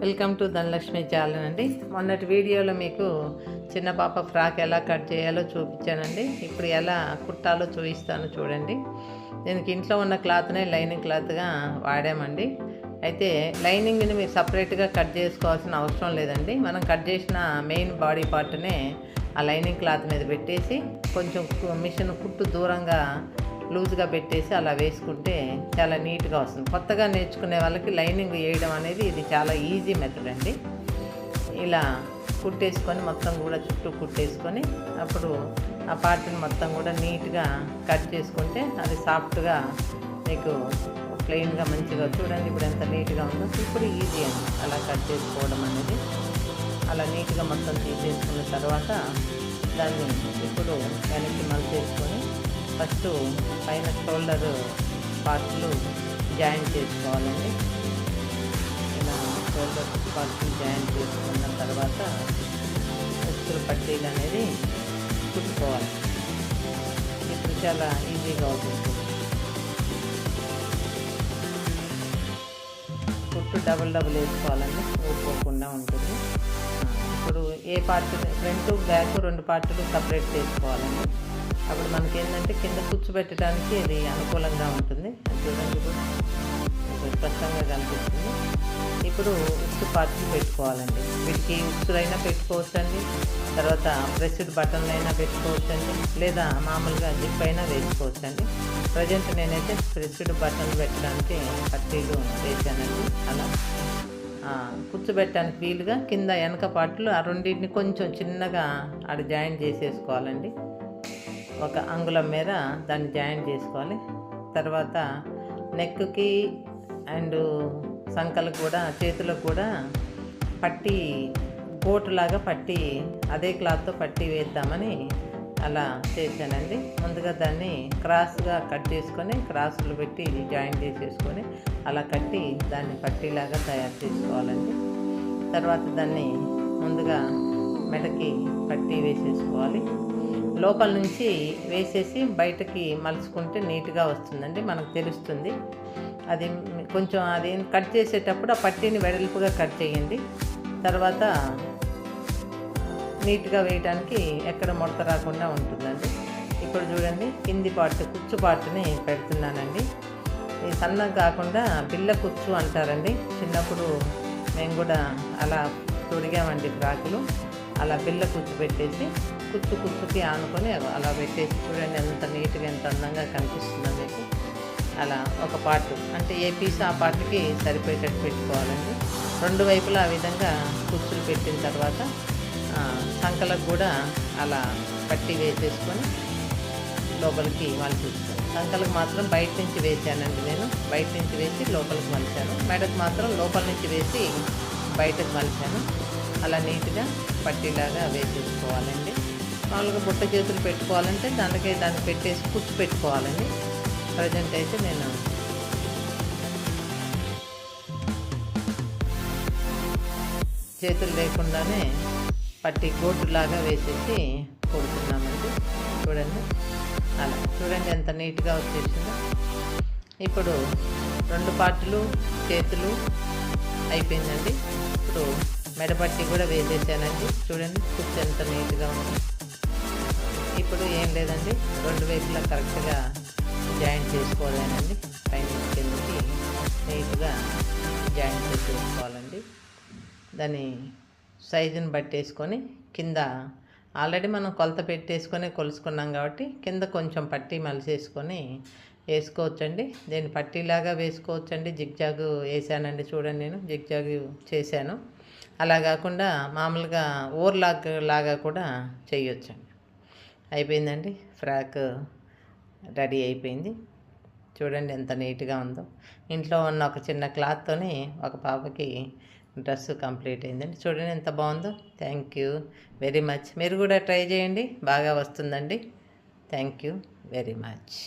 Welcome to Dhanalakshmi channel అండి. మొన్నటి వీడియోలో మీకు చిన్న పాప ఫ్రాక్ ఎలా కట్ చేయాలో చూపించానండి. ఇప్పుడు ఎలా కుట్టాలో చూపిస్తాను చూడండి. దీనికి ఇంట్లో ఉన్న క్లాత్నే లైనింగ్ క్లాత్గా వాడామండి. అయితే లైనింగ్ని మీరు సపరేట్గా కట్ చేసుకోవాల్సిన అవసరం లేదండి. మనం కట్ చేసిన మెయిన్ బాడీ పార్ట్నే ఆ లైనింగ్ క్లాత్ మీద పెట్టేసి కొంచెం మిషన్ కుట్టు దూరంగా లూజ్గా పెట్టేసి అలా వేసుకుంటే చాలా నీట్గా వస్తుంది. కొత్తగా నేర్చుకునే వాళ్ళకి లైనింగ్ వేయడం అనేది ఇది చాలా ఈజీ మెథడ్ అండి. ఇలా కుట్టేసుకొని మొత్తం కూడా చుట్టూ కుట్టేసుకొని అప్పుడు ఆ పార్ట్ని మొత్తం కూడా నీట్గా కట్ చేసుకుంటే అది సాఫ్ట్గా మీకు ప్లెయిన్గా మంచిగా చూడండి. ఇప్పుడు ఎంత నీట్గా ఉందో ఇప్పుడు ఈజీ అండి అలా కట్ చేసుకోవడం అనేది. అలా నీట్గా మొత్తం తీసేసుకున్న తర్వాత దాన్ని ఇప్పుడు వెనక్కి మలిచేసుకొని ఫస్ట్ పైన షోల్డర్ పార్ట్లు జాయిన్ చేసుకోవాలండి. ఇలా షోల్డర్ పార్ట్లు జాయిన్ చేసుకున్న తర్వాత ఉక్కులు పట్టీలు అనేది కుట్టుకోవాలి. ఇప్పుడు చాలా ఈజీగా అవుతుంది. కుట్టు డబుల్ వేసుకోవాలండి, ఊడిపోకుండా ఉంటుంది. ఇప్పుడు ఏ పార్ట్ ఫ్రంట్ బ్యాక్ రెండు పార్ట్లు సపరేట్ చేసుకోవాలండి. అప్పుడు మనకి ఏంటంటే కింద కూర్చోబెట్టడానికి ఇది అనుకూలంగా ఉంటుంది. చూడండి ఇప్పుడు స్పష్టంగా కనిపిస్తుంది. ఇప్పుడు ఉక్సు పార్ట్లు పెట్టుకోవాలండి. వీటికి ఉక్సులైనా పెట్టుకోవచ్చండి, తర్వాత ప్రెస్డ్ బటన్లు అయినా పెట్టుకోవచ్చండి, లేదా మామూలుగా జిప్ అయినా వేసుకోవచ్చండి. ప్రజెంట్ నేనైతే ప్రెస్డ్ బటన్లు పెట్టడానికి పట్టీలు వేసానండి. అలా కూర్చోబెట్టడానికి వీలుగా కింద వెనక పార్ట్లు ఆ రెండింటిని కొంచెం చిన్నగా ఆడ జాయిన్ చేసేసుకోవాలండి. ఒక అంగుళం మేర దాన్ని జాయిన్ చేసుకోవాలి. తర్వాత నెక్కి అండ్ సంకలకు కూడా చేతులకు కూడా పట్టి గోటులాగా పట్టి అదే క్లాత్తో పట్టి వేద్దామని అలా చేశానండి. ముందుగా దాన్ని క్రాస్గా కట్ చేసుకొని క్రాసులు పెట్టి జాయిన్ చేసేసుకొని అలా కట్టి దాన్ని పట్టీలాగా తయారు చేసుకోవాలండి. తర్వాత దాన్ని ముందుగా మెడకి పట్టి వేసేసుకోవాలి. లోపల నుంచి వేసేసి బయటకి మలుచుకుంటే నీట్గా వస్తుందండి, మనకు తెలుస్తుంది. అది కొంచెం అది కట్ చేసేటప్పుడు ఆ పట్టీని వెడల్పుగా కట్ చేయండి. తర్వాత నీట్గా వేయడానికి ఎక్కడ ముడత రాకుండా ఉంటుందండి. ఇప్పుడు చూడండి కింది పార్ట్ కుచ్చు పార్ట్ని పెడుతున్నానండి. ఈ సన్నగా కాకుండా బిళ్ళ కుచ్చు అంటారండి. చిన్నప్పుడు మేము కూడా అలా తొడిగామండి ఫ్రాకులు. అలా బిళ్ళ కుచ్చు పెట్టేసి కుచ్చుకి ఆనుకొని అలా పెట్టేసి చూడండి ఎంత నీట్గా ఎంత అందంగా కనిపిస్తుందో మీకు. అలా ఒక పార్ట్ అంటే ఏ పీస్ ఆ పార్ట్కి సరిపోయేటట్టు పెట్టుకోవాలండి. రెండు వైపులా ఆ విధంగా కుచ్చులు పెట్టిన తర్వాత సంకలకు కూడా అలా పట్టి వేసేసుకొని లోపలికి మలిచేస్తాను. సంకలకు మాత్రం బయట నుంచి వేసానండి, నేను బయట నుంచి వేసి లోపలికి మలిచాను. మెడకు మాత్రం లోపల నుంచి వేసి బయటకు మలిచాను. అలా నీట్గా పట్టీలాగా వేసేసుకోవాలండి. మామూలుగా బుట్ట చేతులు పెట్టుకోవాలంటే దానికి పెట్టేసి కుచ్చు పెట్టుకోవాలండి. ప్రజెంట్ అయితే నేను చేతులు లేకుండానే పట్టి గోటులాగా వేసేసి కుడుతున్నామండి. చూడండి అలా చూడండి ఎంత నీట్గా వచ్చేసిందో. ఇప్పుడు రెండు పార్టులు చేతులు అయిపోయిందండి. ఇప్పుడు మెడపట్టి కూడా వేసేసానండి. చూడండి కుచ్చు ఎంత నీట్గా ఉంది. ఇప్పుడు ఏం లేదండి, రెండు వైపులా కరెక్ట్గా జాయింట్ చేసుకోవాలండి. పైన కిందకి నీట్గా జాయింట్ చేసుకోవాలండి. దాన్ని సైజుని బట్టేసుకొని కింద ఆల్రెడీ మనం కొలత పెట్టేసుకొని కొలుసుకున్నాం కాబట్టి కింద కొంచెం పట్టీ మలిసేసుకొని వేసుకోవచ్చండి. దీన్ని పట్టీలాగా వేసుకోవచ్చండి. జిగ్జాగు వేసానండి. చూడండి నేను జిగ్జాగు చేశాను. అలా కాకుండా మామూలుగా ఓవర్లాక్ లాగా కూడా చేయొచ్చండి. అయిపోయిందండి, ఫ్రాక్ రెడీ అయిపోయింది. చూడండి ఎంత నీట్గా ఉందో. ఇంట్లో ఉన్న ఒక చిన్న క్లాత్తోని ఒక పాపకి డ్రెస్ కంప్లీట్ అయిందండి. చూడండి ఎంత బాగుందో. Thank you very much. మీరు కూడా ట్రై చేయండి, బాగా వస్తుందండి. Thank you very much.